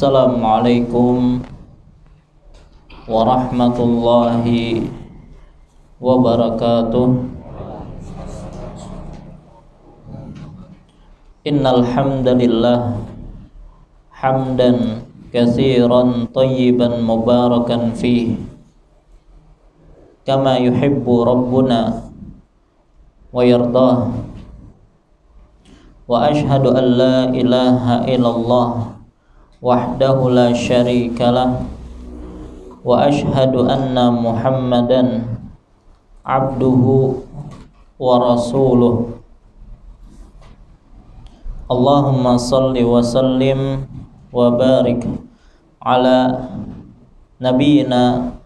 Assalamualaikum warahmatullahi wabarakatuh. Innal hamdalillah hamdan katsiran thayyiban mubarakan fihi kama yuhibbu rabbuna wa yardah. Wa ashhadu an la ilaha illallah wahdahu la syarikalah wa ashhadu anna Muhammadan abduhu wa rasuluh. Allahumma salli wa sallim wa barik ala nabiyyina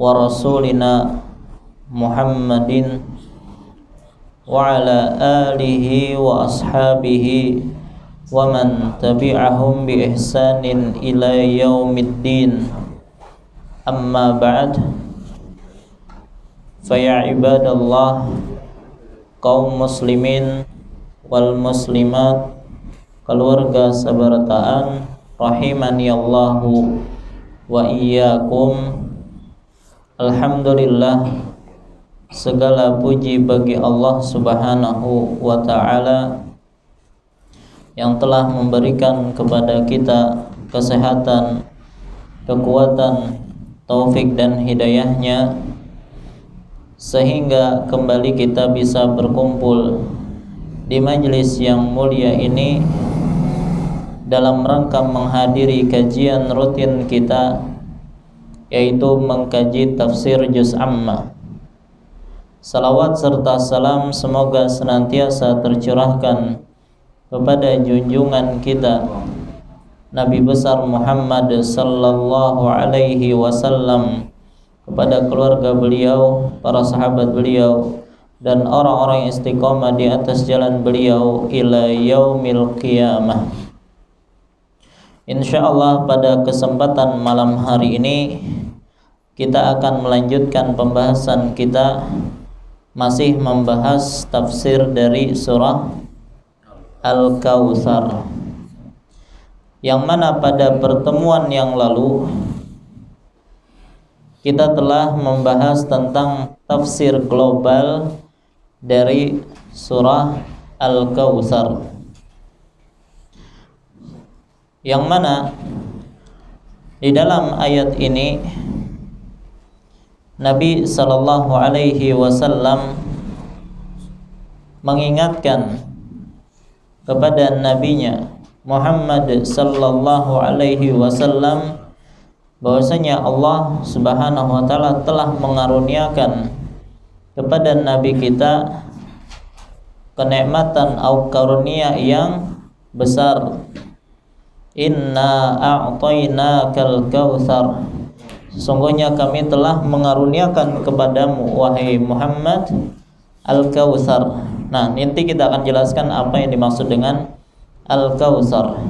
wa rasulina Muhammadin wa ala alihi wa ashabihi wa man tabi'ahum bi ihsanin ila yaumiddin. Amma ba'd, fa ya ibadallah, kaum muslimin wal muslimat, keluarga sabarataan rahimani Allahu wa iyyakum. Alhamdulillah, segala puji bagi Allah Subhanahu wa ta'ala yang telah memberikan kepada kita kesehatan, kekuatan, taufik dan hidayahnya, sehingga kembali kita bisa berkumpul di majelis yang mulia ini dalam rangka menghadiri kajian rutin kita, yaitu mengkaji tafsir juz amma. Salawat serta salam semoga senantiasa tercurahkan kepada junjungan kita Nabi besar Muhammad sallallahu alaihi wasallam, kepada keluarga beliau, para sahabat beliau, dan orang-orang yang istiqamah di atas jalan beliau ila yaumil qiyamah. Insyaallah pada kesempatan malam hari ini kita akan melanjutkan pembahasan kita, masih membahas tafsir dari surah Al-Kautsar, yang mana pada pertemuan yang lalu kita telah membahas tentang tafsir global dari surah Al-Kautsar, yang mana di dalam ayat ini Nabi sallallahu alaihi wasallam mengingatkan kepada nabinya Muhammad sallallahu alaihi wasallam bahwasanya Allah Subhanahu wa taala telah mengaruniakan kepada nabi kita kenikmatan atau karunia yang besar. Inna a'tainakal kautsar, sesungguhnya kami telah mengaruniakan kepadamu wahai Muhammad Al-Kautsar. Nah, nanti kita akan jelaskan apa yang dimaksud dengan Al-Kautsar.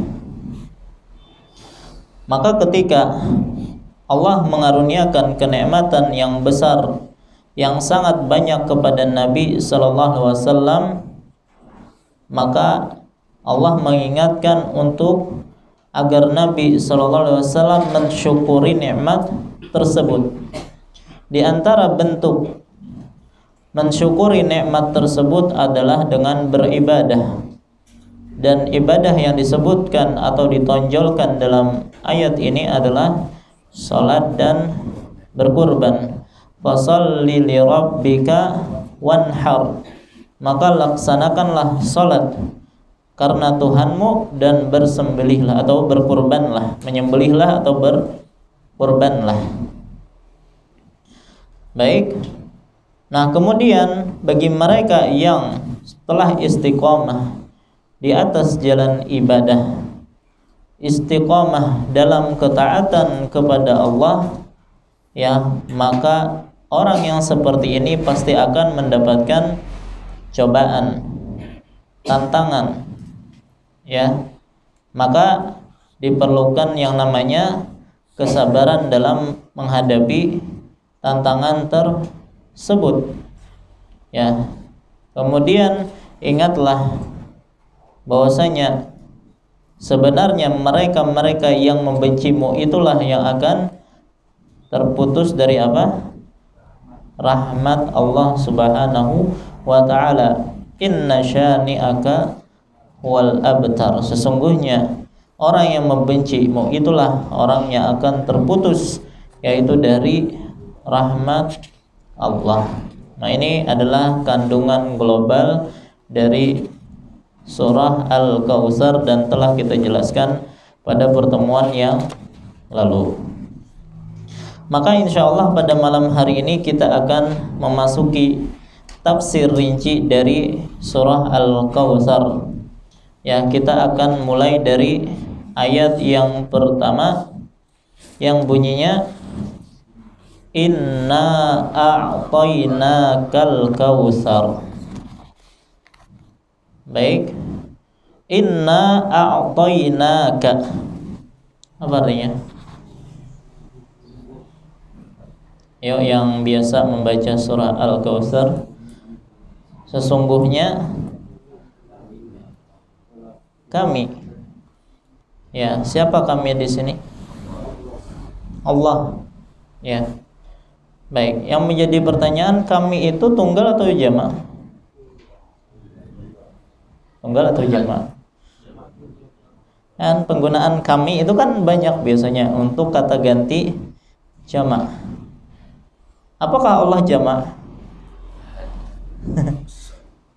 Maka ketika Allah mengaruniakan kenikmatan yang besar, yang sangat banyak kepada Nabi sallallahu alaihi wasallam, maka Allah mengingatkan untuk agar Nabi sallallahu alaihi wasallam mensyukuri nikmat tersebut. Di antara bentuk mensyukuri nikmat tersebut adalah dengan beribadah. Dan ibadah yang disebutkan atau ditonjolkan dalam ayat ini adalah salat dan berkurban. Fasholli li rabbika wanhar, maka laksanakanlah salat karena Tuhanmu dan bersembelihlah atau berkurbanlah, menyembelihlah atau berkurbanlah. Baik. Nah, kemudian bagi mereka yang telah istiqomah di atas jalan ibadah, istiqomah dalam ketaatan kepada Allah, ya, maka orang yang seperti ini pasti akan mendapatkan cobaan, tantangan, ya. Maka diperlukan yang namanya kesabaran dalam menghadapi tantangan tersebut, ya. Kemudian ingatlah bahwasanya sebenarnya mereka-mereka yang membencimu itulah yang akan terputus dari apa? Rahmat Allah Subhanahu wa ta'ala. Inna syani'aka wal abtar. Sesungguhnya orang yang membencimu itulah orang yang akan terputus, yaitu dari rahmat Allah. Nah, ini adalah kandungan global dari surah Al-Kautsar dan telah kita jelaskan pada pertemuan yang lalu. Maka insya Allah pada malam hari ini kita akan memasuki tafsir rinci dari surah Al-Kautsar. Ya, kita akan mulai dari ayat yang pertama yang bunyinya Inna a'tainakal kautsar. Baik. Inna a'tainaka. Apa artinya? Yuk yang biasa membaca surah Al-Kautsar. Sesungguhnya kami. Ya, siapa kami di sini? Allah. Ya. Baik, yang menjadi pertanyaan, kami itu tunggal atau jamak? Tunggal atau jamak? Dan penggunaan kami itu kan banyak biasanya untuk kata ganti jamak. Apakah Allah jamak?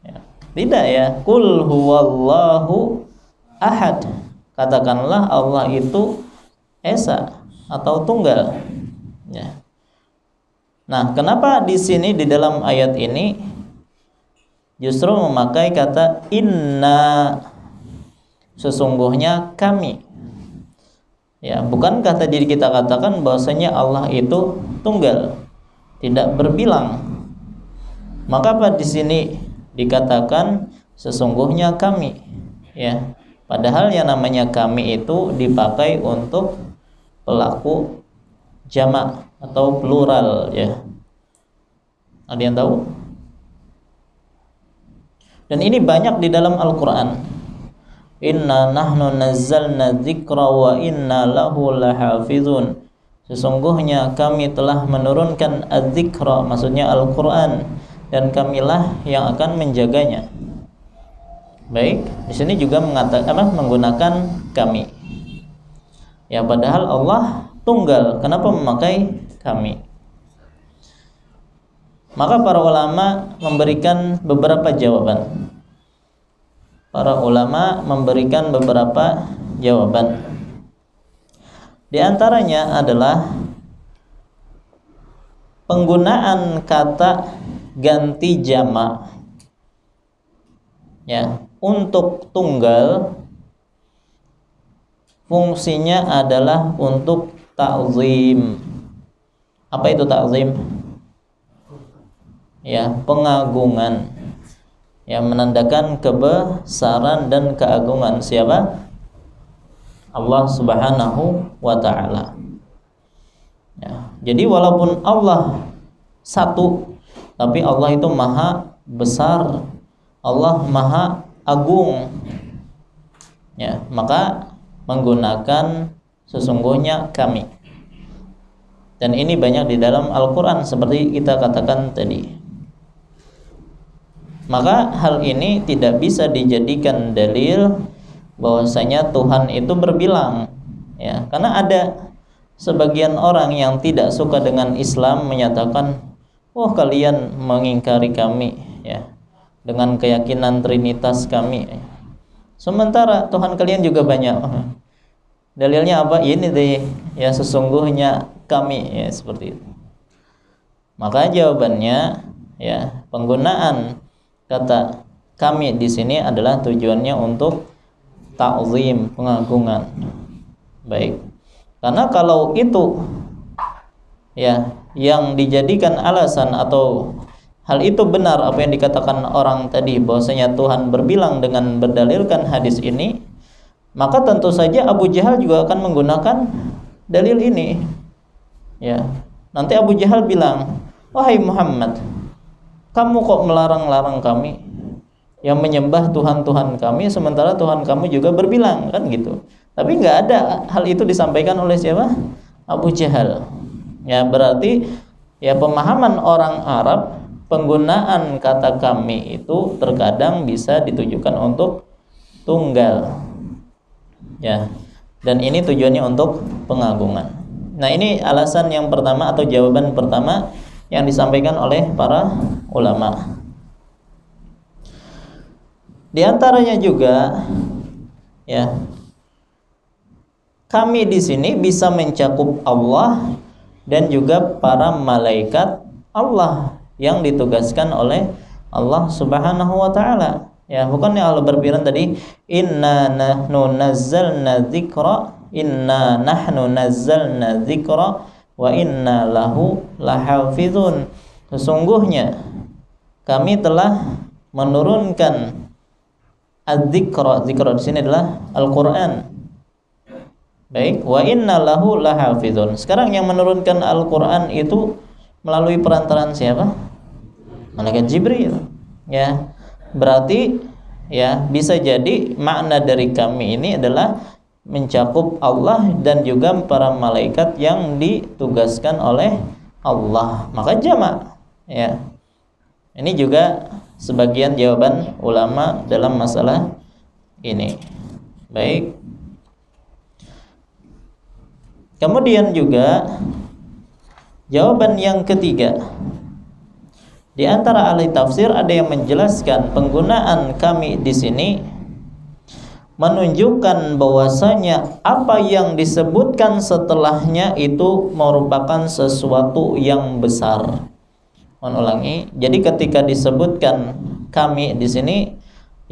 Ya. Tidak ya. Qul huwallahu ahad. Katakanlah Allah itu esa atau tunggal. Ya. Nah, kenapa di sini di dalam ayat ini justru memakai kata inna, sesungguhnya kami. Ya, bukankah tadi kita katakan bahwasanya Allah itu tunggal, tidak berbilang. Maka apa di sini dikatakan sesungguhnya kami, ya. Padahal yang namanya kami itu dipakai untuk pelaku jamak atau plural, ya. Ada yang tahu? Dan ini banyak di dalam Al-Qur'an. Inna nahnu nazzalna dzikra wa inna lahu lahafizun. Sesungguhnya kami telah menurunkan adz-dzikra, maksudnya Al-Qur'an, dan kamilah yang akan menjaganya. Baik, di sini juga menggunakan kami. Ya, padahal Allah tunggal. Kenapa memakai kami? Maka para ulama memberikan beberapa jawaban. Para ulama memberikan beberapa jawaban. Di antaranya adalah penggunaan kata ganti jamak, ya, untuk tunggal fungsinya adalah untuk ta'zim. Apa itu ta'zim? Ya, pengagungan. Yang menandakan kebesaran dan keagungan siapa? Allah Subhanahu wa ta'ala. Ya, jadi walaupun Allah satu, tapi Allah itu maha besar, Allah maha agung. Ya, maka menggunakan sesungguhnya kami. Dan ini banyak di dalam Al-Qur'an seperti kita katakan tadi. Maka hal ini tidak bisa dijadikan dalil bahwasanya Tuhan itu berbilang, ya. Karena ada sebagian orang yang tidak suka dengan Islam menyatakan, "Wah, kalian mengingkari kami, ya, dengan keyakinan trinitas kami. Sementara Tuhan kalian juga banyak." Dalilnya apa? Ini deh, ya, sesungguhnya kami, ya, seperti itu. Maka jawabannya, ya, penggunaan kata kami di sini adalah tujuannya untuk ta'zim, pengagungan. Baik. Karena kalau itu, ya, yang dijadikan alasan atau hal itu benar apa yang dikatakan orang tadi bahwasanya Tuhan berbilang dengan berdalilkan hadis ini, maka tentu saja Abu Jahal juga akan menggunakan dalil ini. Ya. Nanti Abu Jahal bilang, "Wahai Muhammad, kamu kok melarang-larang kami? yang menyembah Tuhan-Tuhan kami sementara Tuhan kamu juga berbilang, kan gitu. Tapi nggak ada hal itu disampaikan oleh siapa? Abu Jahal. Ya, berarti ya pemahaman orang Arab, penggunaan kata kami itu terkadang bisa ditujukan untuk tunggal. Ya. Dan ini tujuannya untuk pengagungan. Nah, ini alasan yang pertama atau jawaban pertama yang disampaikan oleh para ulama. Di antaranya juga ya, kami di sini bisa mencakup Allah dan juga para malaikat Allah yang ditugaskan oleh Allah Subhanahu wa taala. Ya, bukannya Allah berfirman tadi, inna nahnu nazzalna dzikra wa inna lahu lahafizun. Sesungguhnya kami telah menurunkan az-dzikra. Dzikra di sini adalah Al-Qur'an. Baik, wa inna lahu lahafizun. Sekarang yang menurunkan Al-Qur'an itu melalui perantaraan siapa? Malaikat Jibril. Ya. Berarti ya bisa jadi makna dari kami ini adalah mencakup Allah dan juga para malaikat yang ditugaskan oleh Allah. Maka jamak. Ya. Ini juga sebagian jawaban ulama dalam masalah ini. Baik. Kemudian juga jawaban yang ketiga. Di antara ahli tafsir ada yang menjelaskan penggunaan kami di sini menunjukkan bahwasanya apa yang disebutkan setelahnya itu merupakan sesuatu yang besar. Ulangi. Jadi ketika disebutkan kami di sini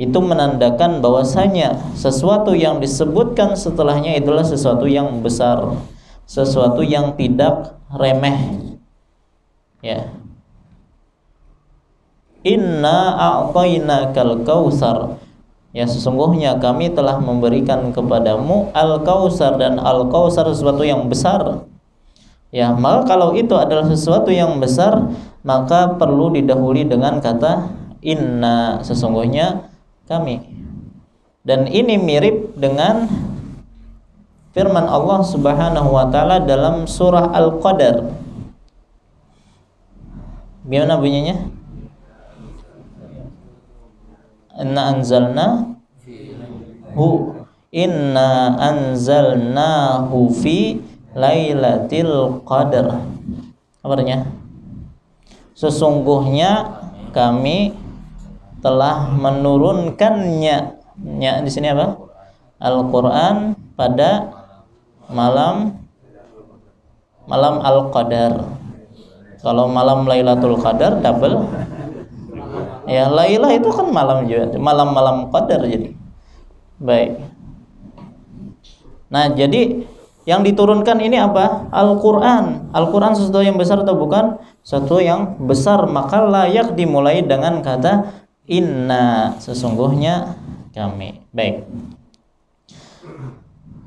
itu menandakan bahwasanya sesuatu yang disebutkan setelahnya itulah sesuatu yang besar, sesuatu yang tidak remeh. Ya. Inna a'tainakal kautsar. Ya, sesungguhnya kami telah memberikan kepadamu al-kautsar, dan al-kautsar sesuatu yang besar. Ya, maka kalau itu adalah sesuatu yang besar, maka perlu didahului dengan kata inna, sesungguhnya kami. Dan ini mirip dengan firman Allah Subhanahu wa taala dalam surah Al-Qadar. Gimana bunyinya? Inna anzalnahu fi lailatul qadar. Kabarnya, sesungguhnya kami telah menurunkannya. Ya, di sini apa? Al-Qur'an pada malam Al-Qadar. Kalau malam Lailatul Qadar double. Ya, Lailah itu kan malam juga, malam Qadar jadi. Baik. Nah, jadi yang diturunkan ini apa? Al-Qur'an. Al-Qur'an sesuatu yang besar atau bukan? Sesuatu yang besar, maka layak dimulai dengan kata inna, sesungguhnya kami. Baik.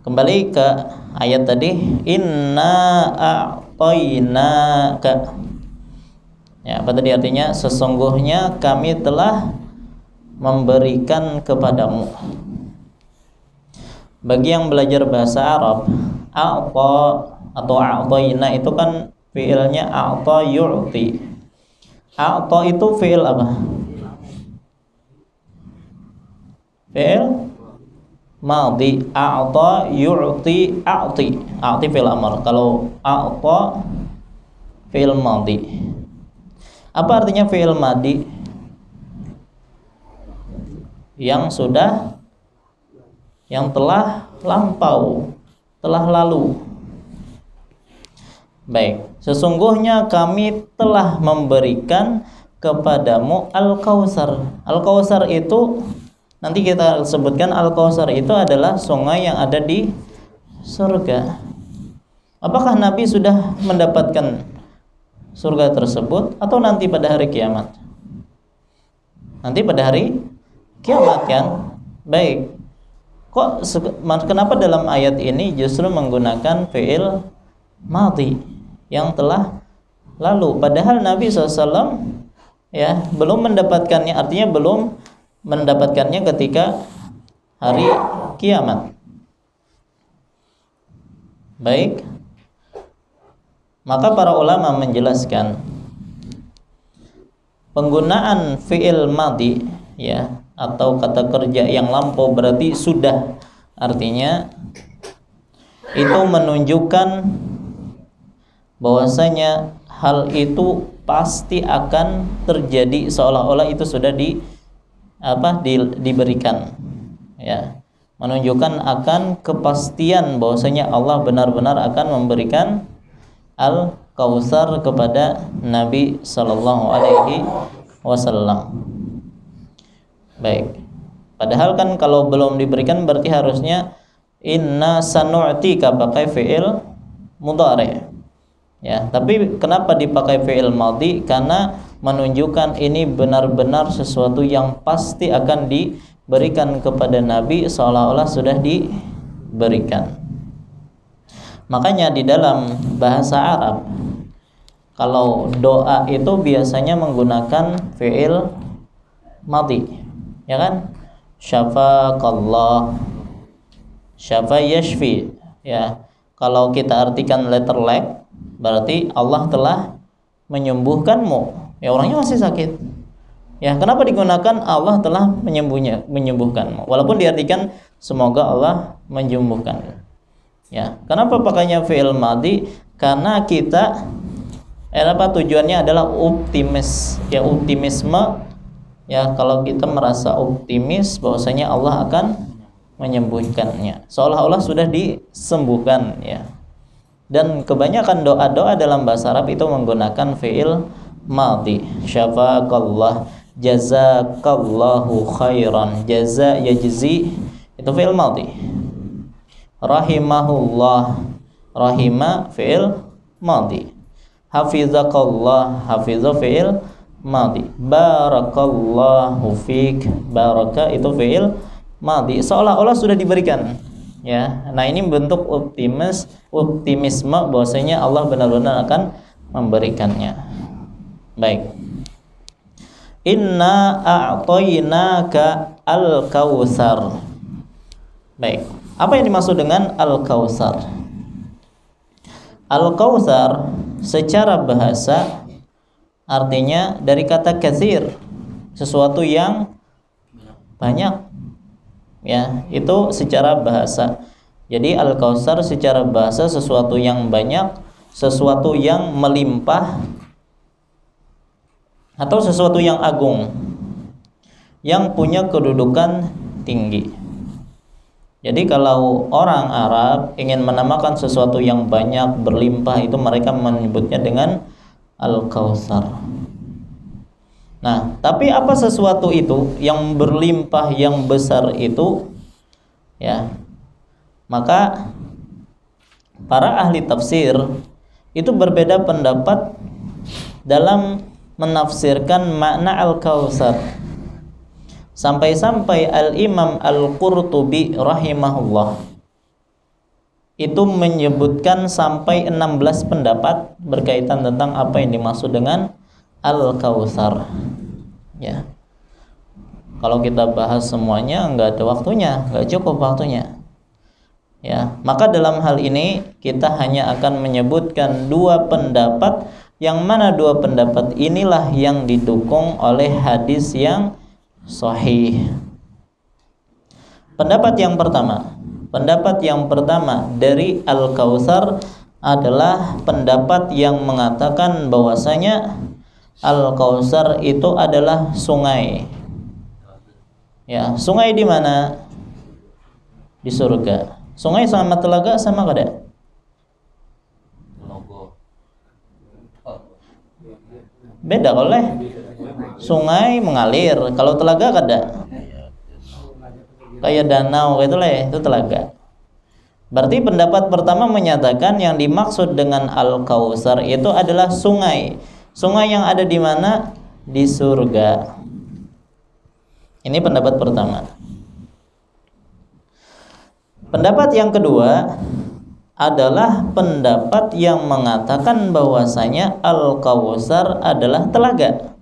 Kembali ke ayat tadi, inna a'tainaka. Ya, apa tadi artinya? Sesungguhnya kami telah memberikan kepadamu. Bagi yang belajar bahasa Arab, a'ta atau a'taina itu kan fiilnya a'ta yu'ti. A'ta itu fiil apa? Fiil madhi. A'ta yu'ti a'ti. A'ti fiil amr. Kalau a'ta fiil madhi. Apa artinya fi'il madhi? Yang sudah, yang telah lampau, telah lalu. Baik, sesungguhnya kami telah memberikan kepadamu Al-Kautsar. Al-Kautsar itu nanti kita sebutkan, Al-Kautsar itu adalah sungai yang ada di surga. Apakah Nabi sudah mendapatkan surga tersebut atau nanti pada hari kiamat? Nanti pada hari kiamat kan? Baik. Kenapa dalam ayat ini justru menggunakan fi'il madhi yang telah lalu, padahal Nabi SAW ya belum mendapatkannya, artinya belum mendapatkannya ketika hari kiamat. Baik. Maka para ulama menjelaskan penggunaan fi'il madhi ya atau kata kerja yang lampau berarti sudah, artinya itu menunjukkan bahwasanya hal itu pasti akan terjadi, seolah-olah itu sudah diberikan ya, menunjukkan akan kepastian bahwasanya Allah benar-benar akan memberikan Al-Kautsar kepada Nabi sallallahu alaihi wasallam. Baik. Padahal kan kalau belum diberikan berarti harusnya inna sanu'tika pakai fi'il mudhari'. Ya, tapi kenapa dipakai fi'il madhi? Karena menunjukkan ini benar-benar sesuatu yang pasti akan diberikan kepada Nabi, seolah-olah sudah diberikan. Makanya di dalam bahasa Arab kalau doa itu biasanya menggunakan fi'il madhi, ya kan? Syafaqallah, syafa yashfi, ya. Kalau kita artikan letter lag berarti Allah telah menyembuhkanmu. Ya, orangnya masih sakit. Ya, kenapa digunakan Allah telah menyembuhkanmu? Walaupun diartikan semoga Allah menyembuhkan. Ya, kenapa pakainya fi'il madhi? Karena kita tujuannya adalah optimis. Ya, optimisme. Ya, kalau kita merasa optimis bahwasanya Allah akan menyembuhkannya, seolah-olah sudah disembuhkan ya. Dan kebanyakan doa-doa dalam bahasa Arab itu menggunakan fi'il madhi. Syafaqallah, jazakallahu khairan, jaza yajzi itu fi'il madhi. Rahimahullah, rahima fi'il madhi. Hafizakallah, hafiza fi'il madhi. Barakallahu fik, baraka itu fi'il madhi, seolah-olah sudah diberikan ya. Nah, ini bentuk optimisme bahwasanya Allah benar-benar akan memberikannya. Baik. Inna a'tainaka al-kautsar. Baik. Apa yang dimaksud dengan al-kautsar? Al-kautsar secara bahasa artinya dari kata katsir, sesuatu yang banyak. Ya, itu secara bahasa. Jadi al-kautsar secara bahasa sesuatu yang banyak, sesuatu yang melimpah, atau sesuatu yang agung, yang punya kedudukan tinggi. Jadi kalau orang Arab ingin menamakan sesuatu yang banyak, berlimpah, itu mereka menyebutnya dengan Al-Kautsar. Nah, tapi apa sesuatu itu yang berlimpah, yang besar itu? Ya, maka para ahli tafsir itu berbeda pendapat dalam menafsirkan makna Al-Kautsar. Sampai-sampai Al-Imam Al-Qurtubi rahimahullah itu menyebutkan sampai 16 pendapat berkaitan tentang apa yang dimaksud dengan Al-Kautsar. Ya. Kalau kita bahas semuanya nggak ada waktunya, nggak cukup waktunya. Ya, maka dalam hal ini kita hanya akan menyebutkan dua pendapat, yang mana dua pendapat inilah yang didukung oleh hadis yang sahih. Pendapat yang pertama dari Al-Kautsar adalah pendapat yang mengatakan bahwasanya Al-Kautsar itu adalah sungai. Ya, sungai di mana? Di surga. Sungai sama telaga sama kada? Beda oleh. Sungai mengalir, kalau telaga kada. Kayak danau gitu lah, itu telaga. Berarti pendapat pertama menyatakan yang dimaksud dengan Al-Kautsar itu adalah sungai. Sungai yang ada di mana? Di surga. Ini pendapat pertama. Pendapat yang kedua adalah pendapat yang mengatakan bahwasanya Al-Kautsar adalah telaga.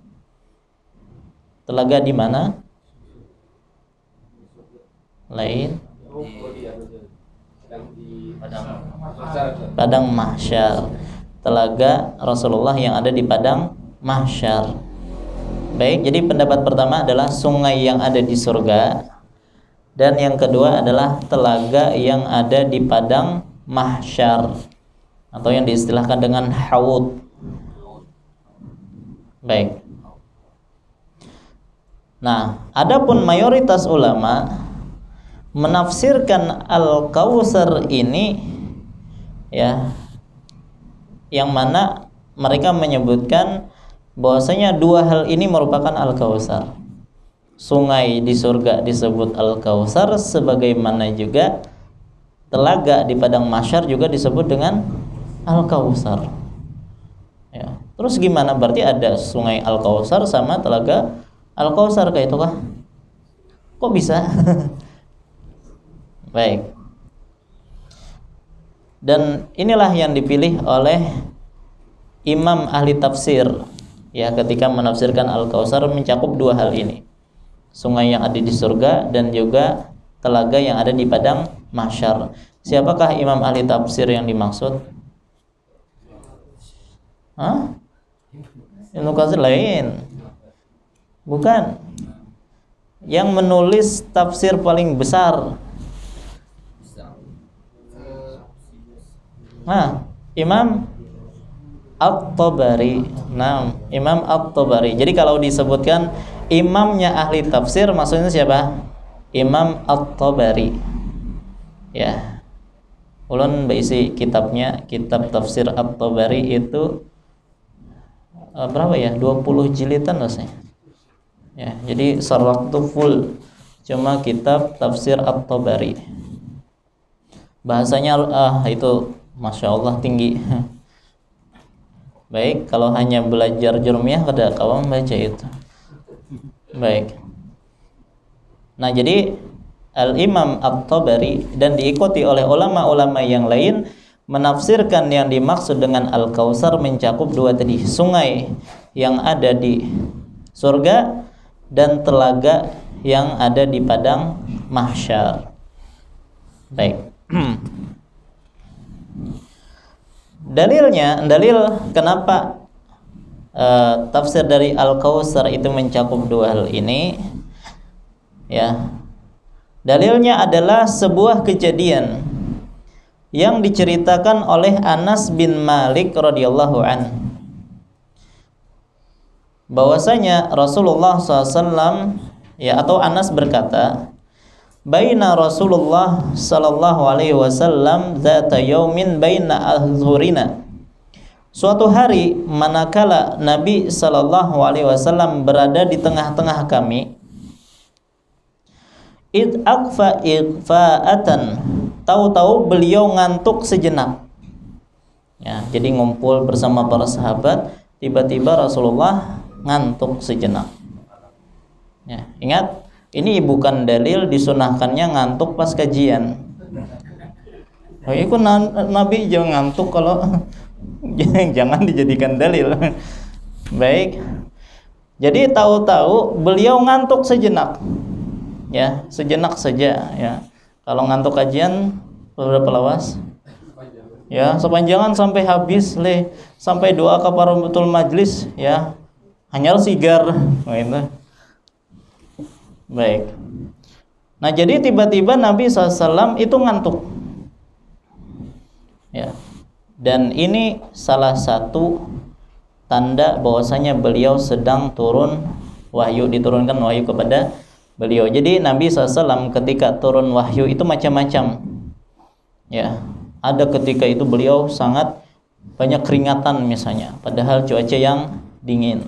Telaga di mana? lain? Padang mahsyar. Telaga Rasulullah yang ada di padang mahsyar. Baik, jadi pendapat pertama adalah sungai yang ada di surga, dan yang kedua adalah telaga yang ada di padang mahsyar atau yang diistilahkan dengan haud. Baik. Nah, adapun mayoritas ulama menafsirkan Al-Kautsar ini, ya, yang mana mereka menyebutkan bahwasanya dua hal ini merupakan Al-Kautsar. Sungai di surga disebut Al-Kautsar, sebagaimana juga telaga di padang mahsyar juga disebut dengan Al-Kautsar. Ya. Terus gimana? Berarti ada sungai Al-Kautsar sama telaga Al-Kautsar kayak itu kah? Kok bisa? Baik. Dan inilah yang dipilih oleh imam ahli tafsir, ya, ketika menafsirkan Al-Kautsar mencakup dua hal ini. Sungai yang ada di surga dan juga telaga yang ada di padang mahsyar. Siapakah imam ahli tafsir yang dimaksud? Hah? Ibnu Katsir lain. Bukan. Yang menulis tafsir paling besar. Nah, Imam At-Tabari. Nah, Imam At-Tabari. Jadi kalau disebutkan imamnya ahli tafsir, maksudnya siapa? Imam At-Tabari. Ya. Ulun berisi kitabnya, kitab tafsir At-Tabari itu berapa ya? 20 jilidan rasanya. Ya, jadi waktu full cuma kitab tafsir At-Tabari. Bahasanya itu Masya Allah tinggi. Baik, kalau hanya belajar jurmiyah kada kawan baca itu. Baik. Nah, jadi Al-Imam At-Tabari dan diikuti oleh ulama-ulama yang lain menafsirkan yang dimaksud dengan Al-Kautsar mencakup dua tadi, sungai yang ada di surga dan telaga yang ada di padang mahsyar. Baik. Dalil kenapa tafsir dari Al-Kautsar itu mencakup dua hal ini, ya. Dalilnya adalah sebuah kejadian yang diceritakan oleh Anas bin Malik radhiyallahu anhu, bahwasanya Rasulullah SAW, ya, atau Anas berkata, baina Rasulullah sallallahu alaihi wasallam dzata yaumin baina azhurina. Suatu hari manakala Nabi sallallahu alaihi wasallam berada di tengah-tengah kami, id aqfa iqfa'atan, tahu-tahu beliau ngantuk sejenak. Ya, jadi ngumpul bersama para sahabat, tiba-tiba Rasulullah ngantuk sejenak. Ya, ingat, ini bukan dalil disunahkannya ngantuk pas kajian. Oh, itu Nabi jangan ngantuk kalau jangan dijadikan dalil. Baik. Jadi tahu-tahu beliau ngantuk sejenak. Ya, sejenak saja, ya. Kalau ngantuk kajian berapa lawas? Ya, sepanjangan sampai habis sampai doa kafaratul majlis, ya. Hanya sigar, gitu. Baik. Nah, jadi tiba-tiba Nabi SAW itu ngantuk, ya. Dan ini salah satu tanda bahwasanya beliau sedang turun wahyu, diturunkan wahyu kepada beliau. Jadi Nabi SAW ketika turun wahyu itu macam-macam, ya. Ada ketika itu beliau sangat banyak keringatan misalnya, padahal cuaca yang dingin.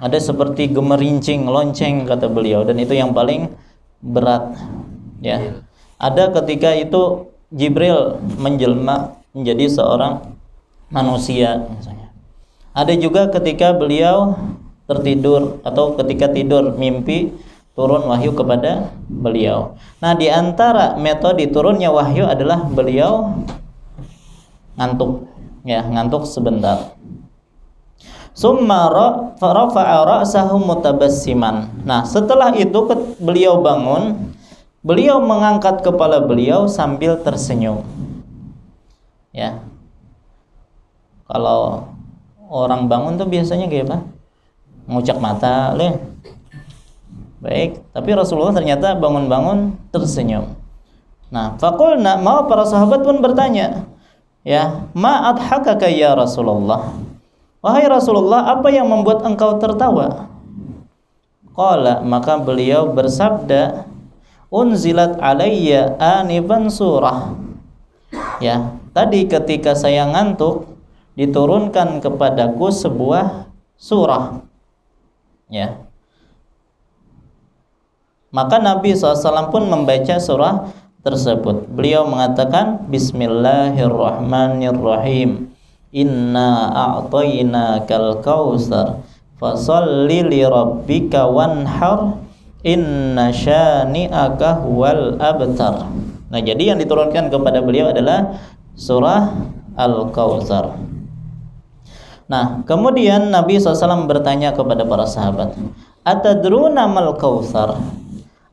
Ada seperti gemerincing, lonceng kata beliau, dan itu yang paling berat, ya. Ada ketika itu Jibril menjelma menjadi seorang manusia misalnya. Ada juga ketika beliau tertidur atau ketika tidur mimpi turun wahyu kepada beliau. Nah, di antara metode turunnya wahyu adalah beliau ngantuk, ya, ngantuk sebentar. Summa rafa'a ra'sahu mutabassiman. Nah, setelah itu beliau bangun Beliau mengangkat kepala beliau sambil tersenyum. Ya. Kalau orang bangun tuh biasanya kayak apa? Ngucak mata, leh. Baik, tapi Rasulullah ternyata bangun-bangun tersenyum. Nah, faqulna, mau para sahabat pun bertanya, ya, ma adhakaka ya Rasulullah? Wahai Rasulullah, apa yang membuat engkau tertawa? Qala, maka beliau bersabda, unzilat alayya anifan surah. Ya, tadi ketika saya ngantuk diturunkan kepadaku sebuah surah. Ya. Maka Nabi SAW pun membaca surah tersebut. Beliau mengatakan Bismillahirrahmanirrahim. Inna a'tainakal kautsar fasholli li rabbika wanhar inna syani'aka huwal abtar. Nah, jadi yang diturunkan kepada beliau adalah surah Al-Kautsar. Nah, kemudian Nabi SAW bertanya kepada para sahabat, atadruna mal kautsar?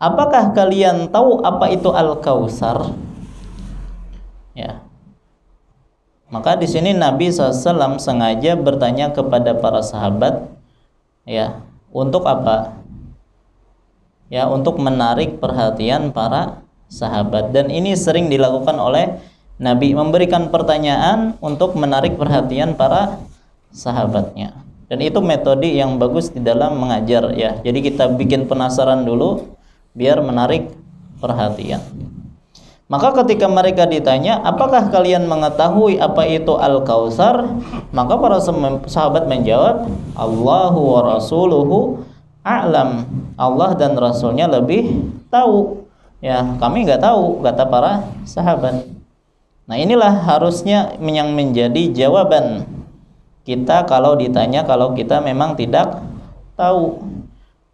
Apakah kalian tahu apa itu Al-Kautsar? Ya. Maka di sini Nabi SAW sengaja bertanya kepada para sahabat, ya, untuk apa? Ya, untuk menarik perhatian para sahabat. Dan ini sering dilakukan oleh Nabi, memberikan pertanyaan untuk menarik perhatian para sahabatnya. Dan itu metode yang bagus di dalam mengajar, ya. Jadi kita bikin penasaran dulu biar menarik perhatian. Maka ketika mereka ditanya, apakah kalian mengetahui apa itu Al-Kautsar? Maka para sahabat menjawab, Allahu wa rasuluhu a'lam. Allah dan Rasulnya lebih tahu. Ya, kami nggak tahu, kata para sahabat. Nah, inilah harusnya yang menjadi jawaban kita kalau ditanya, kalau kita memang tidak tahu.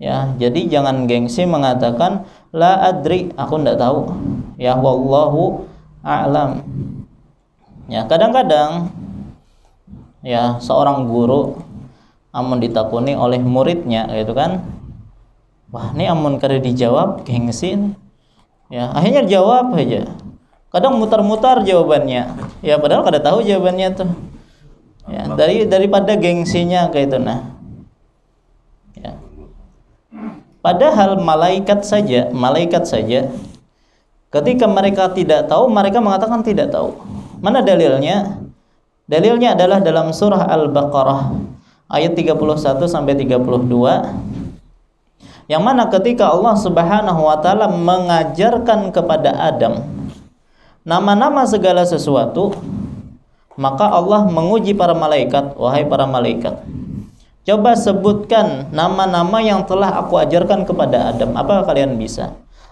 Ya, jadi jangan gengsi mengatakan la adri, aku enggak tahu. Ya, wallahu a'lam. Ya, kadang-kadang ya seorang guru amun ditakuni oleh muridnya gitu kan. Wah, ini amun kada dijawab gengsi nih. Ya, akhirnya jawab aja. Kadang mutar-mutar jawabannya. Ya, padahal kada tahu jawabannya tuh. Ya, daripada gengsinya kayak itu nah. Ya. Padahal malaikat saja ketika mereka tidak tahu, mereka mengatakan tidak tahu. Mana dalilnya? Dalilnya adalah dalam surah Al-Baqarah ayat 31 sampai 32. Yang mana ketika Allah Subhanahu wa taala mengajarkan kepada Adam nama-nama segala sesuatu, maka Allah menguji para malaikat, wahai para malaikat, coba sebutkan nama-nama yang telah aku ajarkan kepada Adam. Apa kalian bisa?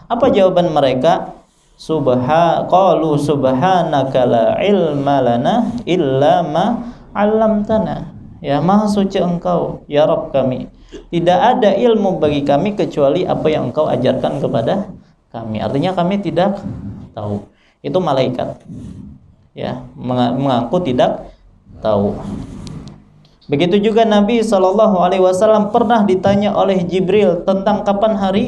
Apa jawaban mereka? Qalu subhanaka la ilma lana illa ma 'allamtana. Ya, maha suci engkau, ya Rabb kami. Tidak ada ilmu bagi kami kecuali apa yang engkau ajarkan kepada kami. Artinya kami tidak tahu. Itu malaikat. Ya, mengaku tidak tahu. Begitu juga Nabi SAW pernah ditanya oleh Jibril tentang kapan hari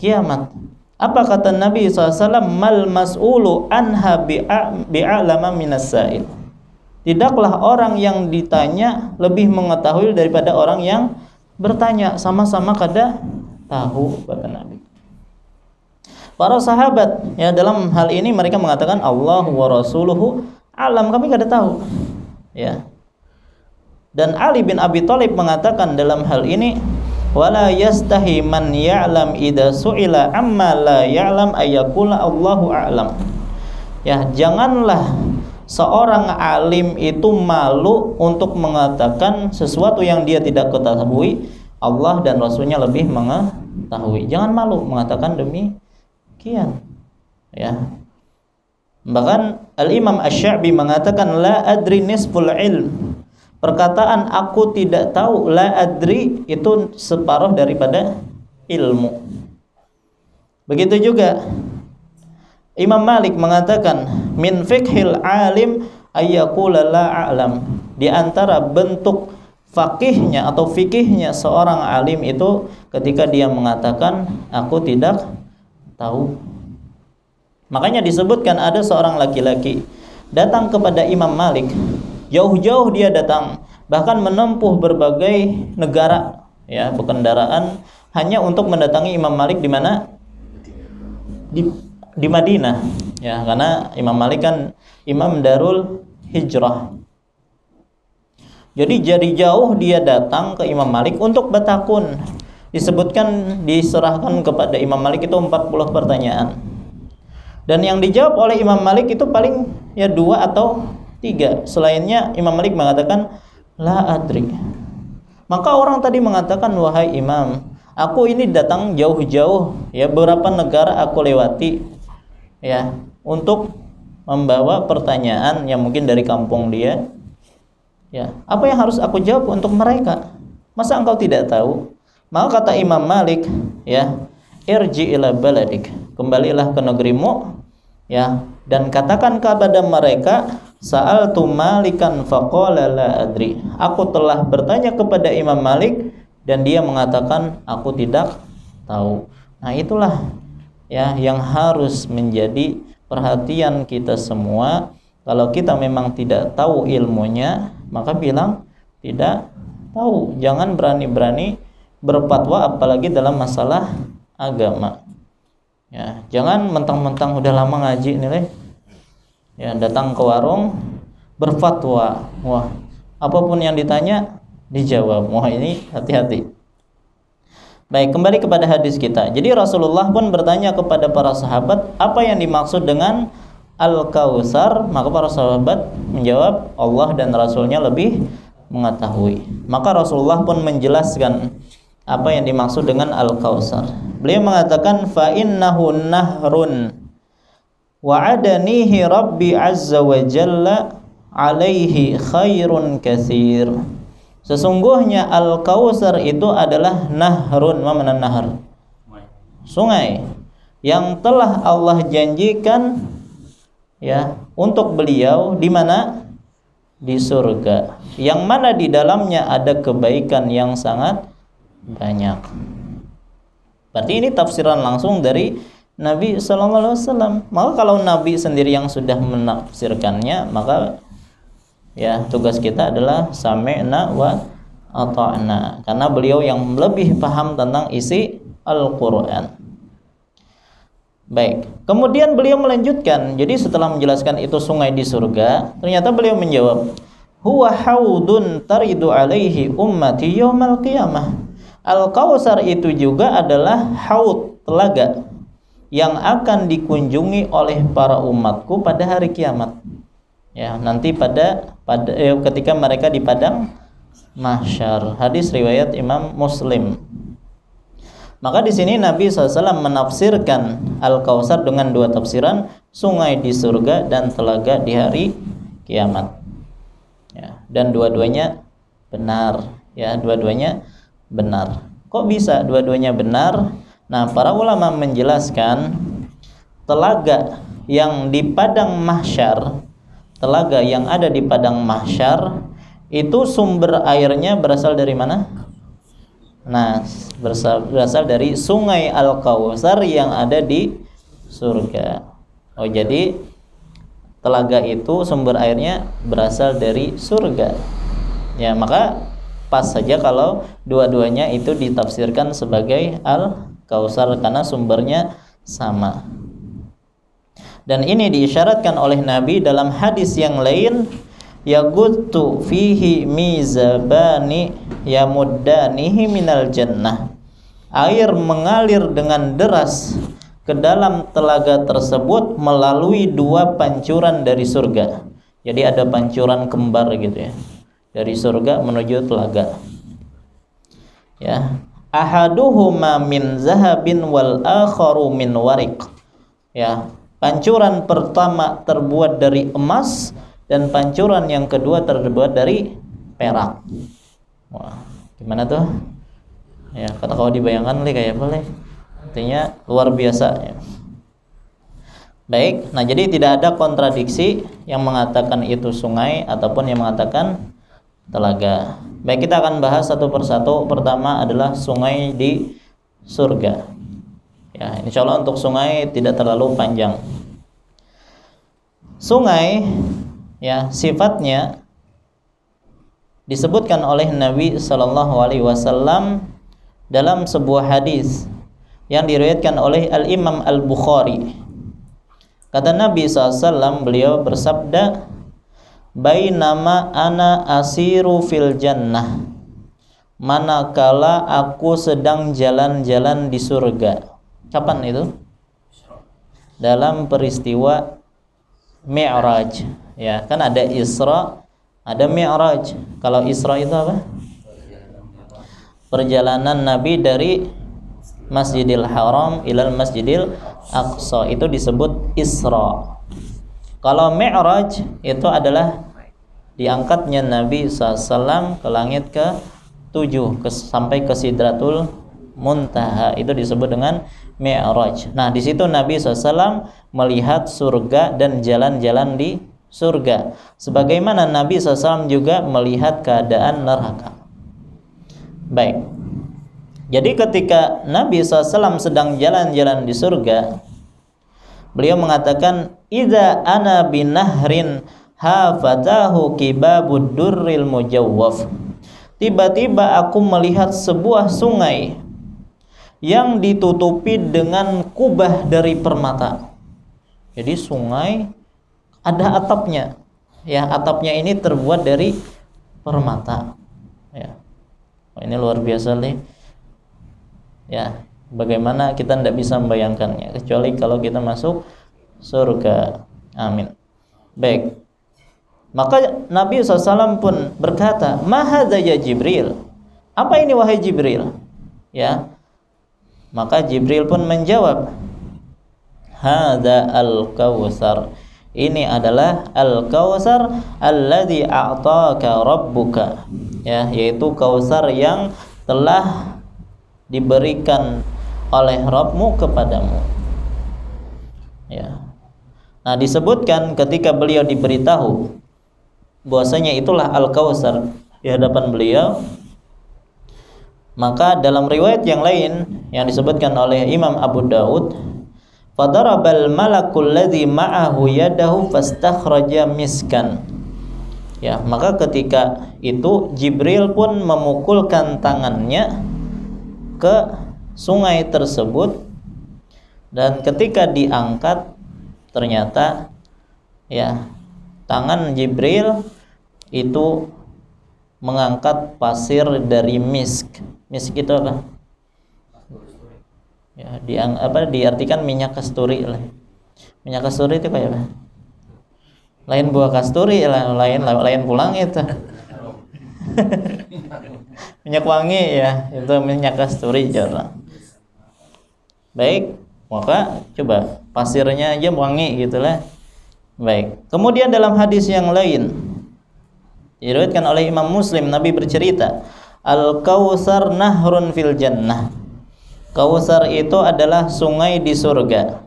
kiamat. Apa kata Nabi SAW? Mal mas'ulu anha bi'alama minas sa'il. Tidaklah orang yang ditanya lebih mengetahui daripada orang yang bertanya. Sama-sama kada tahu, kata Nabi. Para sahabat, ya, dalam hal ini mereka mengatakan Allahu wa rasuluhu alam, kami kada tahu. Ya. Dan Ali bin Abi Thalib mengatakan dalam hal ini, wala yastahi man ya'lam idza su'ila amma la ya'lam ayyakula Allahu a'lam. Ya, janganlah seorang alim itu malu untuk mengatakan sesuatu yang dia tidak ketahui, Allah dan Rasulnya lebih mengetahui. Jangan malu mengatakan demikian. Ya. Bahkan Al-Imam Asy-Sya'bi mengatakan la adri nisful ilm. Perkataan aku tidak tahu, la adri, itu separuh daripada ilmu. Begitu juga Imam Malik mengatakan min fiqhil alim ayyaqula la a'lam. Di antara bentuk fakihnya atau fikihnya seorang alim itu ketika dia mengatakan aku tidak tahu. Makanya disebutkan ada seorang laki-laki datang kepada Imam Malik. Jauh-jauh dia datang, bahkan menempuh berbagai negara, ya, berkendaraan hanya untuk mendatangi Imam Malik di mana? Di Madinah, ya, karena Imam Malik kan Imam Darul Hijrah. Jadi dari jauh dia datang ke Imam Malik untuk bertakun. Disebutkan diserahkan kepada Imam Malik itu 40 pertanyaan. Dan yang dijawab oleh Imam Malik itu paling ya 2 atau 3. Selainnya Imam Malik mengatakan la adri. Maka orang tadi mengatakan, wahai Imam, aku ini datang jauh-jauh, ya, beberapa negara aku lewati, ya, untuk membawa pertanyaan yang mungkin dari kampung dia. Ya, apa yang harus aku jawab untuk mereka? Masa engkau tidak tahu? Maka kata Imam Malik, ya, irji ila baladik, kembalilah ke negerimu, ya, dan katakan kepada mereka, sa'altu Malikan faqala la adri. Aku telah bertanya kepada Imam Malik dan dia mengatakan aku tidak tahu. Nah, itulah, ya, yang harus menjadi perhatian kita semua. Kalau kita memang tidak tahu ilmunya, maka bilang tidak tahu. Jangan berani-berani berfatwa apalagi dalam masalah agama. Ya, jangan mentang-mentang udah lama ngaji nih, ya, datang ke warung berfatwa. Wah, apapun yang ditanya dijawab. Wah, ini hati-hati. Baik, kembali kepada hadis kita. Jadi Rasulullah pun bertanya kepada para sahabat, apa yang dimaksud dengan Al-Kautsar? Maka para sahabat menjawab, Allah dan Rasulnya lebih mengetahui. Maka Rasulullah pun menjelaskan apa yang dimaksud dengan Al-Kautsar. Beliau mengatakan, fa innahu nahrun wa'adanihi Rabbi azza wa jalla alaihi khairun katsir. Sesungguhnya Al-Kautsar itu adalah nahrun, mana nahar? Sungai yang telah Allah janjikan, ya, untuk beliau di mana? Di surga. Yang mana di dalamnya ada kebaikan yang sangat banyak. Berarti ini tafsiran langsung dari Nabi sallallahu alaihi wasallam. Maka kalau Nabi sendiri yang sudah menafsirkannya, maka ya tugas kita adalah sami'na wa ata'na, karena beliau yang lebih paham tentang isi Al-Qur'an. Baik, kemudian beliau melanjutkan. Jadi setelah menjelaskan itu sungai di surga, ternyata beliau menjawab, huwa haudun taridu alaihi ummati yaumal qiyamah. Al-Kautsar itu juga adalah haud, telaga yang akan dikunjungi oleh para umatku pada hari kiamat. Ya, nanti ketika mereka di padang mahsyar. Hadis riwayat Imam Muslim. Maka di sini Nabi SAW menafsirkan Al-Kautsar dengan 2 tafsiran, sungai di surga dan telaga di hari kiamat. Ya, dan dua-duanya benar. Ya, dua-duanya benar. Kok bisa dua-duanya benar? Nah, para ulama menjelaskan telaga yang di padang mahsyar, telaga yang ada di padang mahsyar itu sumber airnya berasal dari mana? Nah, berasal dari sungai Al-Kautsar yang ada di surga. Oh, jadi telaga itu sumber airnya berasal dari surga. Ya, maka pas saja kalau dua-duanya itu ditafsirkan sebagai Al-Kautsar karena sumbernya sama. Dan ini diisyaratkan oleh Nabi dalam hadis yang lain, yaguttu fihi mizabani yamuddanihi minal jannah. Air mengalir dengan deras ke dalam telaga tersebut melalui 2 pancuran dari surga. Jadi ada pancuran kembar gitu ya, dari surga menuju telaga. Ya, ahaduhuma min zahabin wal akharu min warik. Ya, pancuran pertama terbuat dari emas dan pancuran yang kedua terbuat dari perak. Wah, gimana tuh? Ya, kalau dibayangkan kayak boleh. Artinya luar biasa ya. Baik, nah jadi tidak ada kontradiksi yang mengatakan itu sungai ataupun yang mengatakan telaga. Baik, kita akan bahas satu persatu. Pertama adalah sungai di surga. Ya, insya Allah untuk sungai tidak terlalu panjang. Sungai ya sifatnya disebutkan oleh Nabi Shallallahu Alaihi Wasallam dalam sebuah hadis yang diriwayatkan oleh Al Imam Al Bukhari. Kata Nabi SAW, beliau bersabda, "Bainama ana asiru fil jannah." Manakala aku sedang jalan-jalan di surga. Kapan itu? Dalam peristiwa Mi'raj. Ya, kan ada Isra, ada Mi'raj. Kalau Isra itu apa? Perjalanan Nabi dari Masjidil Haram ilal Masjidil Aqsa, itu disebut Isra. Kalau Mi'raj itu adalah diangkatnya Nabi SAW ke langit ke-7 sampai ke Sidratul Muntaha, itu disebut dengan Mi'raj. Nah, di situ Nabi SAW melihat surga dan jalan-jalan di surga, sebagaimana Nabi SAW juga melihat keadaan neraka. Baik. Jadi ketika Nabi SAW sedang jalan-jalan di surga, beliau mengatakan, "Idza ana binahrin hafatahu kibabud durril mujawwaf." Tiba-tiba aku melihat sebuah sungai yang ditutupi dengan kubah dari permata. Jadi sungai ada atapnya. Ya, atapnya ini terbuat dari permata. Ya. Ini luar biasa nih. Ya, bagaimana kita tidak bisa membayangkannya kecuali kalau kita masuk surga. Amin. Baik. Maka Nabi SAW pun berkata, "Ma hadza ya Jibril?" Apa ini wahai Jibril? Ya. Maka Jibril pun menjawab, "Hadza al-Kautsar." Ini adalah al-Kautsar alladzi a'taka rabbuka. Ya, yaitu Kautsar yang telah diberikan oleh Rabbmu kepadamu. Ya. Nah, disebutkan ketika beliau diberitahu bahwasanya itulah Al-Kautsar di hadapan beliau, maka dalam riwayat yang lain yang disebutkan oleh Imam Abu Daud, fadarabal malakul ladzi ma'ahu yadahu fastakhraja miskan. Ya, maka ketika itu Jibril pun memukulkan tangannya ke sungai tersebut, dan ketika diangkat ternyata ya tangan Jibril itu mengangkat pasir dari misk. Misk itu apa? Ya, diartikan minyak kasturi. Minyak kasturi itu kayak apa? Lain buah kasturi, lain pulang itu. Minyak wangi ya, itu minyak kasturi jarang. Baik, maka coba pasirnya aja wangi gitulah. Baik. Kemudian dalam hadis yang lain diriwayatkan oleh Imam Muslim, Nabi bercerita, "Al-Kautsar nahrun fil jannah." Kautsar itu adalah sungai di surga.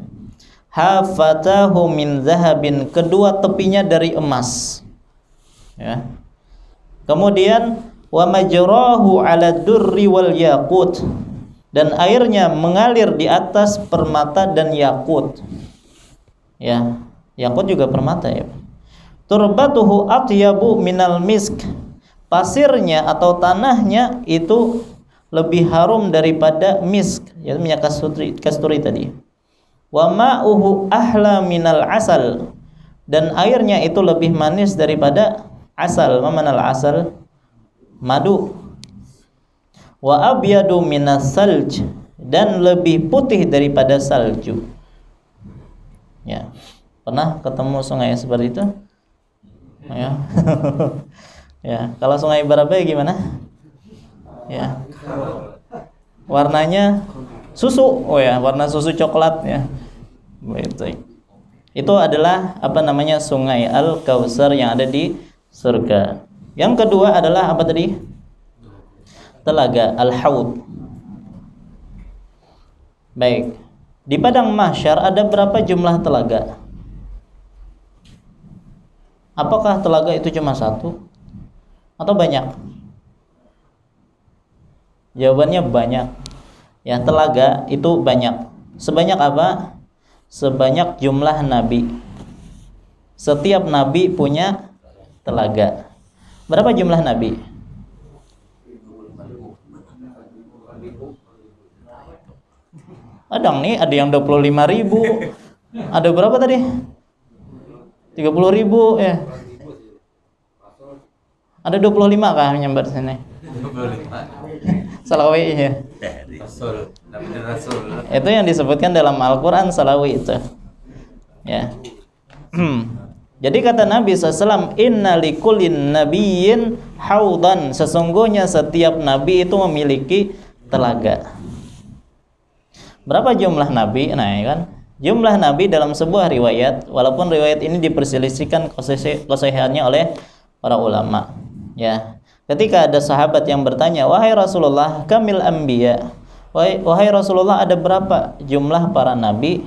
Hafatahu min zahabin, kedua tepinya dari emas. Ya. Kemudian wa majrahu 'ala durri wal yaqut, dan airnya mengalir di atas permata dan yakut. Ya, yakut juga permata ya. Turbatuhu atyabu minal misk, pasirnya atau tanahnya itu lebih harum daripada misk, yaitu minyak kasturi tadi. Wa ma'uhu ahla minal asal, dan airnya itu lebih manis daripada asal. Mamanal asal? Madu. Wa abyadu minas salj, dan lebih putih daripada salju. Ya. Pernah ketemu sungai seperti itu? Ya. Ya, kalau sungai Barabai gimana? Ya. Warnanya susu. Oh ya, warna susu coklat ya. Betul. Itu adalah sungai Al-Kautsar yang ada di surga. Yang kedua adalah apa tadi? Telaga Al-Haud. Baik. Di padang mahsyar ada berapa jumlah telaga? Apakah telaga itu cuma satu atau banyak? Jawabannya banyak. Ya, telaga itu banyak. Sebanyak apa? Sebanyak jumlah nabi. setiap nabi punya telaga. Berapa jumlah nabi? Ada yang 25.000. Ada berapa tadi? 30.000 ya. Ada 25 kah nyambar sini? 25. Salawi ya. Itu yang disebutkan dalam Al-Qur'an salawi itu. Ya. Jadi kata Nabi SAW, inna likullin nabiyyin haudan. Sesungguhnya setiap nabi itu memiliki telaga. Berapa jumlah nabi? Nah, ya kan? Jumlah nabi dalam sebuah riwayat, walaupun riwayat ini diperselisihkan kesahihannya oleh para ulama. Ya. Ketika ada sahabat yang bertanya, "Wahai Rasulullah, kamil anbiya?" Wahai Rasulullah, ada berapa jumlah para nabi?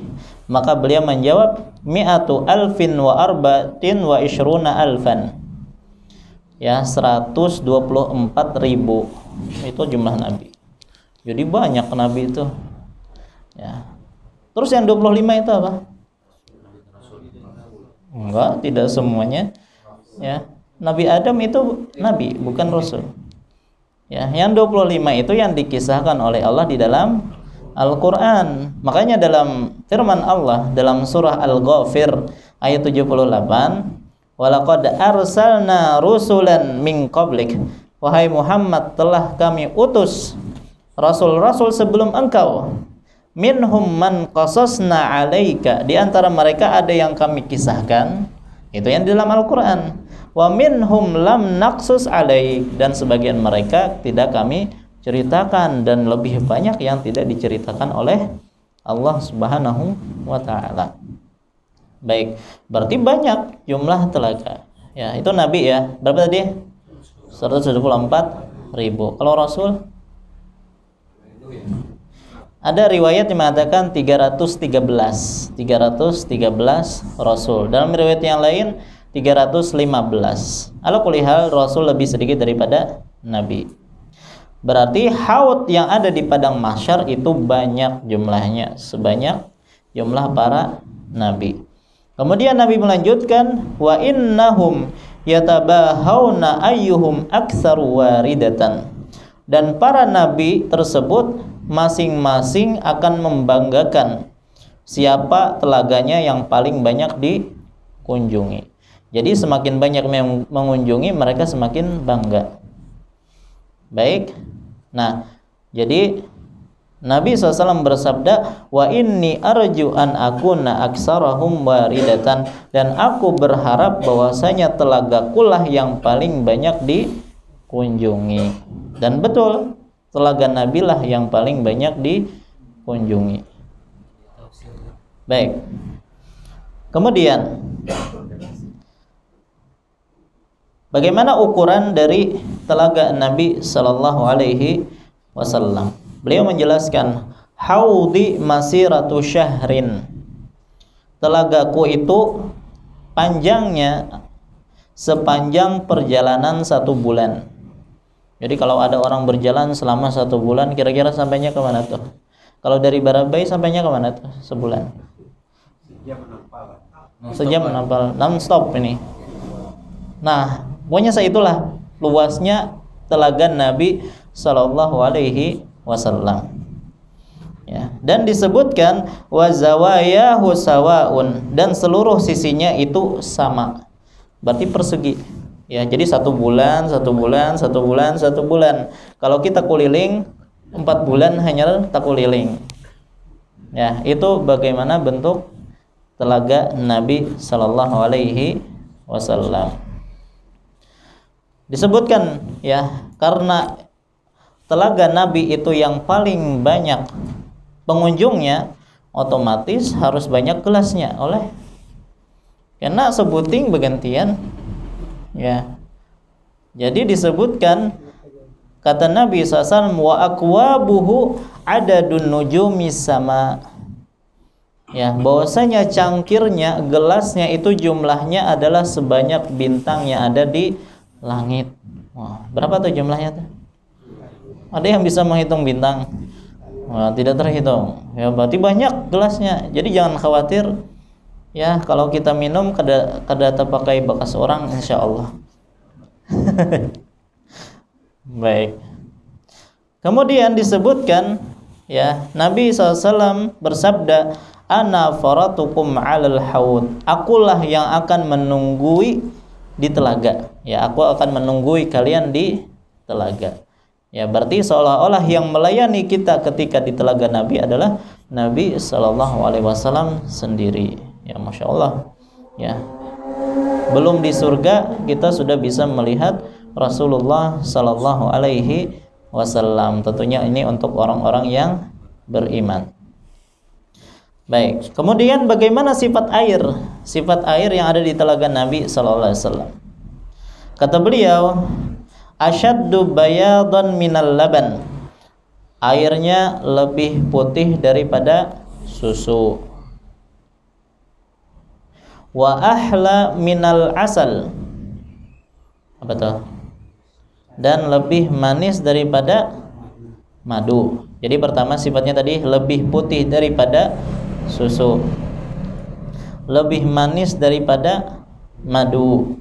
Maka beliau menjawab, mi'atu alfin wa arbatin wa ishruna alfan. Ya, 124.000 itu jumlah nabi. Jadi banyak nabi itu. Ya. Terus yang 25 itu apa? Enggak, tidak semuanya. Ya. Nabi Adam itu nabi, bukan rasul. Ya, yang 25 itu yang dikisahkan oleh Allah di dalam Al-Qur'an. Makanya dalam firman Allah dalam surah Al-Ghafir ayat 78, "Walaqad arsalna rusulan min qablik." Wahai Muhammad, telah kami utus rasul-rasul sebelum engkau. Minhum man qasasna 'alaika, di antara mereka ada yang kami kisahkan, itu yang di dalam Al-Qur'an. Wa minhum lam naqsus 'alaik, dan sebagian mereka tidak kami ceritakan, dan lebih banyak yang tidak diceritakan oleh Allah Subhanahu wa taala. Baik, berarti banyak jumlah telaga. Ya, itu nabi ya. Berapa tadi? 174.000. Kalau rasul? Ada riwayat yang mengatakan 313 rasul. Dalam riwayat yang lain 315. Ala kulli hal rasul lebih sedikit daripada nabi. Berarti haud yang ada di padang mahsyar itu banyak jumlahnya, sebanyak jumlah para nabi. Kemudian Nabi melanjutkan, wa innahum yatabahawna ayyuhum aktsaru waridatan. Dan para nabi tersebut masing-masing akan membanggakan siapa telaganya yang paling banyak dikunjungi. Jadi semakin banyak yang mengunjungi, mereka semakin bangga. Baik. Nah, jadi Nabi SAW bersabda, wa inni arju an akuna aksarahum waridatan, dan aku berharap bahwasanya telagakulah yang paling banyak dikunjungi. Dan betul, telaga Nabi lah yang paling banyak dikunjungi. Baik. Kemudian, bagaimana ukuran dari telaga Nabi sallallahu alaihi wasallam? Beliau menjelaskan, haudi masiratu syahrin. Telagaku itu panjangnya sepanjang perjalanan 1 bulan. Jadi kalau ada orang berjalan selama 1 bulan, kira-kira sampainya ke mana tuh? Kalau dari Barabai sampainya ke mana tuh sebulan? Sejam menampal non-stop ini. Nah, pokoknya seitulah luasnya telaga Nabi sallallahu alaihi wasallam. Ya, dan disebutkan wa zawayahu sawaun, dan seluruh sisinya itu sama. Berarti persegi. Ya, jadi 1 bulan, 1 bulan, 1 bulan, 1 bulan. Kalau kita keliling 4 bulan hanya tak keliling. Ya, itu bagaimana bentuk telaga Nabi sallallahu alaihi wasallam. Disebutkan ya, karena telaga Nabi itu yang paling banyak pengunjungnya, otomatis harus banyak gelasnya karena sebuting bergantian ya. Jadi disebutkan, kata Nabi SAW, wa akwabuhu adadun nujumis sama, ya, bahwasanya cangkirnya, gelasnya itu jumlahnya adalah sebanyak bintang yang ada di langit. Wah, berapa tuh jumlahnya tuh? Ada yang bisa menghitung bintang? Wah, tidak terhitung. Ya, berarti banyak gelasnya. Jadi jangan khawatir Ya, kalau kita minum kada terpakai bekas orang, insya Allah. Baik. Kemudian disebutkan, ya, Nabi SAW bersabda, ana faratukum 'alal haud. Akulah yang akan menunggui di telaga. Ya, aku akan menunggui kalian di telaga. Ya, berarti seolah-olah yang melayani kita ketika di telaga Nabi adalah Nabi SAW sendiri. Ya, Masya Allah. Ya, belum di surga kita sudah bisa melihat Rasulullah SAW. Tentunya ini untuk orang-orang yang beriman. Baik. Kemudian bagaimana sifat air? Sifat air yang ada di telaga Nabi SAW. Kata beliau, asyaddu bayadan minal laban. Airnya lebih putih daripada susu. Wa ahla minal asal. Apa tuh? Dan lebih manis daripada madu. Jadi pertama sifatnya tadi lebih putih daripada susu, lebih manis daripada madu.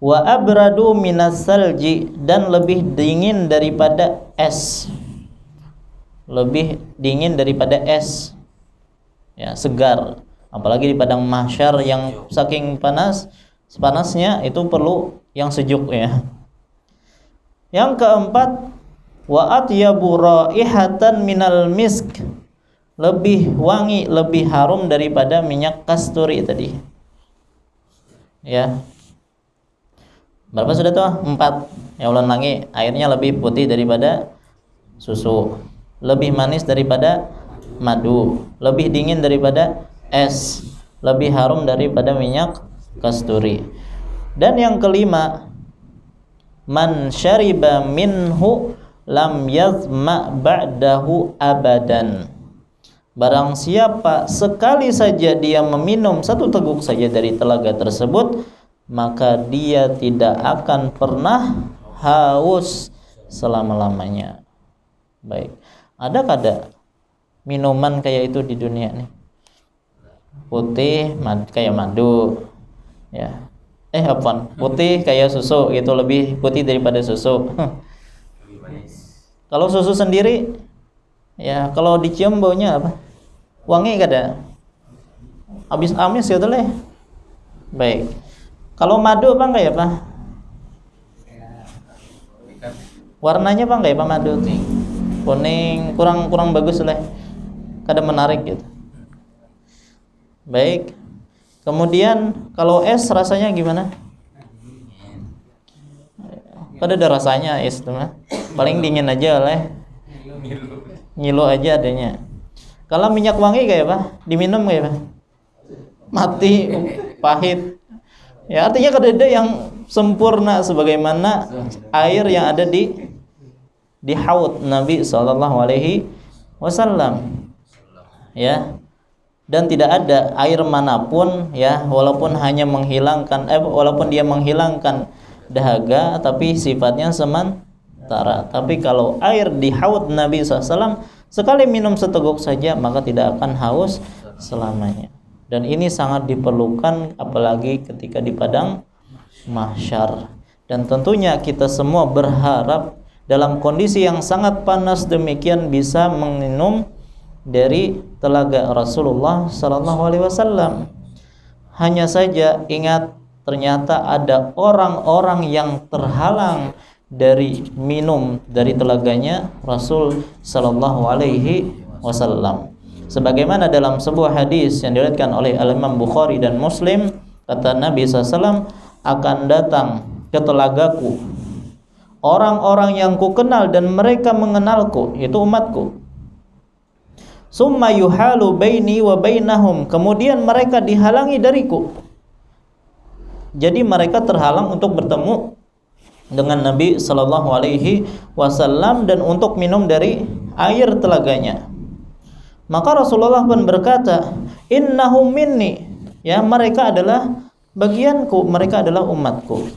Wa abradu minas salji, dan lebih dingin daripada es. Lebih dingin daripada es. Ya, segar. Apalagi di padang mahsyar yang saking panasnya itu perlu yang sejuk, ya. Yang keempat, wa atyabu raihatan minal misk. Lebih wangi, lebih harum daripada minyak kasturi tadi. Ya. Berapa sudah tuh? 4. Ya, ulang lagi, airnya lebih putih daripada susu, lebih manis daripada madu, lebih dingin daripada es, lebih harum daripada minyak kasturi. Dan yang kelima, man syariba minhu lam yazma ba'dahu abadan. Barang siapa sekali saja dia meminum satu teguk saja dari telaga tersebut, maka dia tidak akan pernah haus selama-lamanya. Baik. Ada kada minuman kayak itu di dunia nih? Putih kayak madu, ya. Putih kayak susu, itu lebih putih daripada susu. Kalau susu sendiri, ya, kalau dicium baunya apa? Wangi kada? Habis amis gitu leh. Baik. Kalau madu apa enggak ya, Pak? Warnanya apa enggak ya, Pak, madu? Kuning, kurang bagus leh. Kada menarik gitu. Baik. Kemudian kalau es rasanya gimana? Kada ada rasanya es itu mah. Paling dingin aja leh. Ngilu aja adanya. Kalau minyak wangi kayak apa? Diminum kayak apa? Mati, pahit. Ya, artinya kada ada yang sempurna sebagaimana air yang ada di haud Nabi SAW. Ya. Dan tidak ada air manapun, ya, walaupun dia menghilangkan dahaga, tapi sifatnya sementara. Tapi kalau air di haud Nabi SAW, sekali minum seteguk saja maka tidak akan haus selamanya. Dan ini sangat diperlukan apalagi ketika di padang mahsyar. Dan tentunya kita semua berharap dalam kondisi yang sangat panas demikian bisa minum dari telaga Rasulullah SAW. Hanya saja ingat, ternyata ada orang-orang yang terhalang dari minum dari telaganya Rasul SAW. Sebagaimana dalam sebuah hadis yang diriwayatkan oleh Al-Imam Bukhari dan Muslim, kata Nabi SAW, akan datang ke telagaku orang-orang yang ku kenal dan mereka mengenalku, itu umatku. Summa yuhalu baini wa bainahum, kemudian mereka dihalangi dariku. Jadi mereka terhalang untuk bertemu dengan Nabi SAW dan untuk minum dari air telaganya. Maka Rasulullah pun berkata, innahum minni, ya, mereka adalah bagianku, mereka adalah umatku.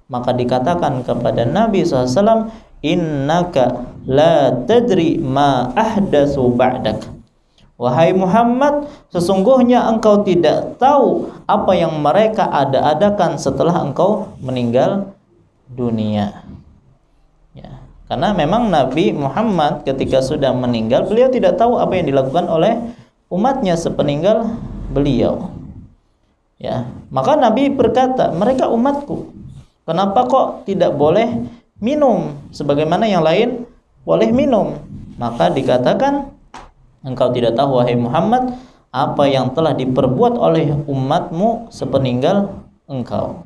Maka dikatakan kepada Nabi SAW, innaka la tadri ma ahdatsu ba'dak, Wahai Muhammad, sesungguhnya engkau tidak tahu apa yang mereka ada-adakan setelah engkau meninggal dunia. Ya, karena memang Nabi Muhammad ketika sudah meninggal, beliau tidak tahu apa yang dilakukan oleh umatnya sepeninggal beliau. Ya, maka Nabi berkata, mereka umatku, kenapa kok tidak boleh minum sebagaimana yang lain boleh minum? Maka dikatakan, engkau tidak tahu wahai Muhammad apa yang telah diperbuat oleh umatmu sepeninggal engkau.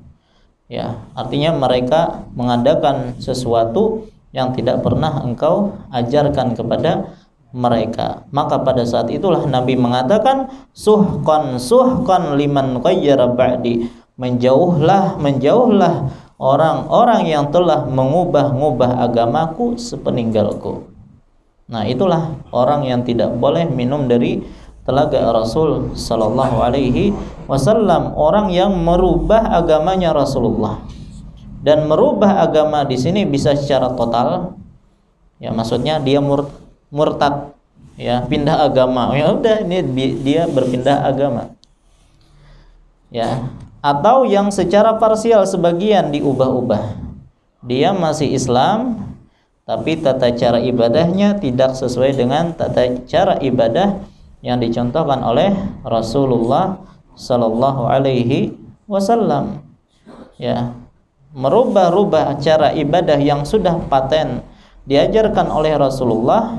Ya, artinya mereka mengadakan sesuatu yang tidak pernah engkau ajarkan kepada mereka. Maka pada saat itulah Nabi mengatakan, suhqan suhqan liman ghayyara ba'di, menjauhlah orang-orang yang telah mengubah-ngubah agamaku sepeninggalku. Nah, itulah orang yang tidak boleh minum dari telaga Rasul sallallahu alaihi wasallam, orang yang merubah agamanya Rasulullah. Dan merubah agama di sini bisa secara total. Ya, maksudnya dia murtad, ya, pindah agama. Ya udah, ini dia berpindah agama. Ya, atau yang secara parsial, sebagian diubah-ubah. Dia masih Islam tapi tata cara ibadahnya tidak sesuai dengan tata cara ibadah yang dicontohkan oleh Rasulullah sallallahu alaihi wasallam. Ya, merubah-rubah cara ibadah yang sudah paten diajarkan oleh Rasulullah.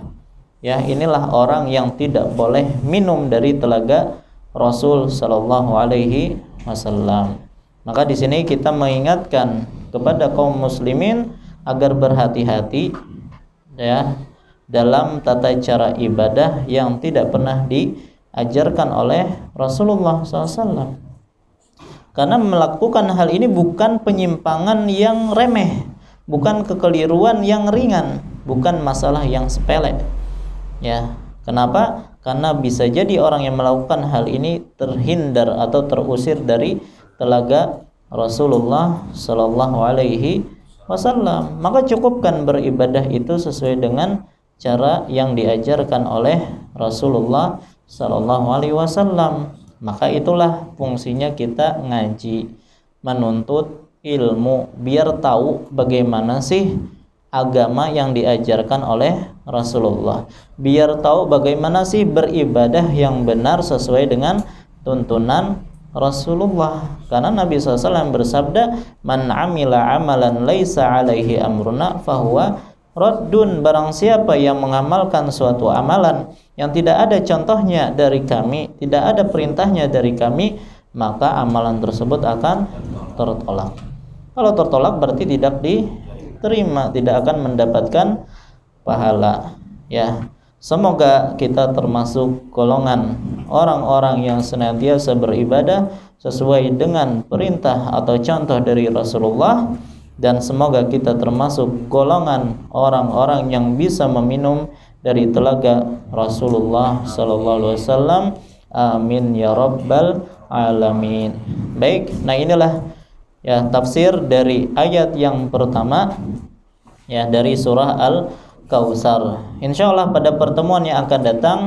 Ya, inilah orang yang tidak boleh minum dari telaga Rasul sallallahu alaihi wasallam. Maka di sini kita mengingatkan kepada kaum muslimin agar berhati-hati, ya, dalam tata cara ibadah yang tidak pernah diajarkan oleh Rasulullah SAW. Karena melakukan hal ini bukan penyimpangan yang remeh, bukan kekeliruan yang ringan, bukan masalah yang sepele. Ya, kenapa? Karena bisa jadi orang yang melakukan hal ini terhindar atau terusir dari telaga Rasulullah sallallahu alaihi wasallam. Maka cukupkan beribadah itu sesuai dengan cara yang diajarkan oleh Rasulullah sallallahu alaihi wasallam. Maka itulah fungsinya kita ngaji, menuntut ilmu, biar tahu bagaimana sih agama yang diajarkan oleh Rasulullah, biar tahu bagaimana sih beribadah yang benar sesuai dengan tuntunan Rasulullah. Karena Nabi SAW bersabda, man amila amalan laisa alaihi amruna fahuwa raddun, barang siapa yang mengamalkan suatu amalan yang tidak ada contohnya dari kami, tidak ada perintahnya dari kami, maka amalan tersebut akan tertolak. Kalau tertolak berarti tidak diterima, tidak akan mendapatkan pahala. Ya, semoga kita termasuk golongan orang-orang yang senantiasa beribadah sesuai dengan perintah atau contoh dari Rasulullah, dan semoga kita termasuk golongan orang-orang yang bisa meminum dari telaga Rasulullah sallallahu alaihi wasallam. Amin ya rabbal alamin. Baik, nah inilah ya tafsir dari ayat yang pertama, ya, dari surah Al-Kautsar. Insyaallah pada pertemuan yang akan datang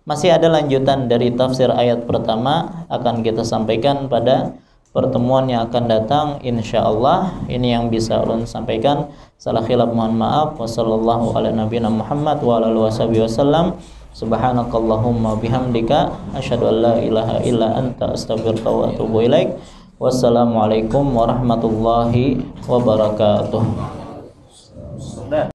masih ada lanjutan dari tafsir ayat pertama, akan kita sampaikan pada pertemuan yang akan datang insyaallah. Ini yang bisa ulun sampaikan. Salah khilaf mohon maaf. Wassallallahu ala nabiyina Muhammad wa ala alihi wasallam. Subhanakallahumma bihamdika asyhadu an la ilaha illa anta astaghfiruka wa atubu ilaik. Wassalamualaikum warahmatullahi wabarakatuh.